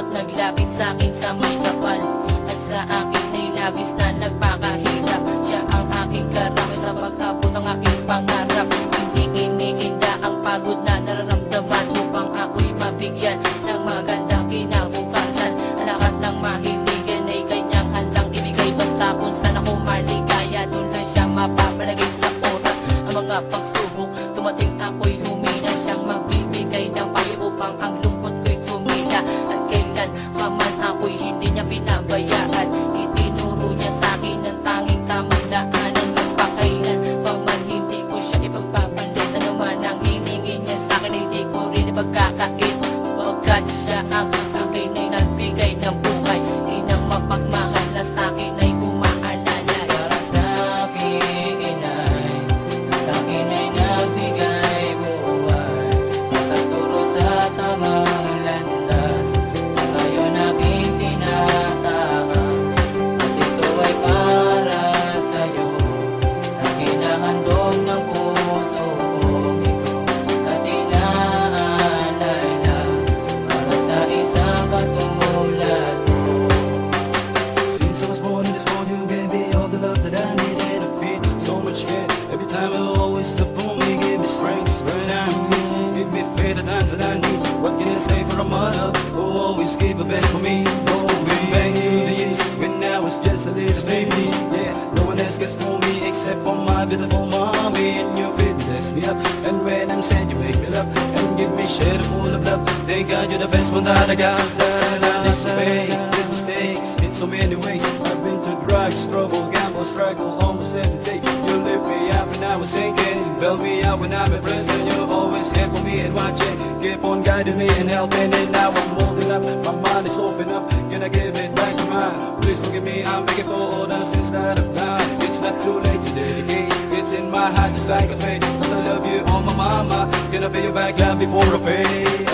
At naglapit sa'kin sa may kapal, at sa akin ay labis na nagpakahirap. Siya ang aking karamay sa pag-abot ng aking pangarap. Hindi iniinda ang pagod na nararamdaman upang ako'y mabigyan ng magandang kinabukasan. Ang lahat ng mahiligan ay kanyang handang ibigay, basta kung saan ako maligaya, doon lang siya mapapalagay sa oras. Ang mga pagsubok dumating, ako'y humina, siyang magbibigay ng payo upang ang lungkot ko'y tumila. At kailan paman ako'y hindi niya pinabayaan, itinuro niya sa'kin ang tanging tamang daanan. Magpakailan paman hindi ko siya ipagpapalit, ano man ang hiningi niya sa'kin ay di ko rin ipagkakait. Pagkat siya ang sa'kin ay nagbigay ng buhay, inang mapagmahal na sa'kin ay umaalala. Para sa'kin ay nagbigay buhay, nakaturo sa tamang landas. Ngayon aking tinataka, at ito ay para sa'yo, ang hinahandog ng puso kong ito at inaalala para sa isang katulad mo. Since I was born in this world, you gave me all the love that I needed to feel so much care. Every time you always took for me, give me strength, when I'm weak. Give me faith at times that I need. What can I say for a mother who always gave the best for me? Going back to the years when I was just a little baby. Yeah, no one else cares for me except for my beautiful mommy. And your faith lifts me up, and when I'm sad, you make me laugh and give me shit full of love. Thank God you're the best one that I got. And I disobey, did mistakes in so many ways. I've been through drugs, trouble, gamble, struggle almost every day. You lift me up when I was sinking, bail me out when I'm in prison. You always here for me and watching, keep on guiding me and helping. And now I'm moving up, my mind is open up. Can I give it back to mine? Please forgive me, I'm begging for all the sins that I've done. It's not too late to dedicate, it's in my heart just like a fate. Cause I love you, oh my mama, gonna pay you back love before I fade.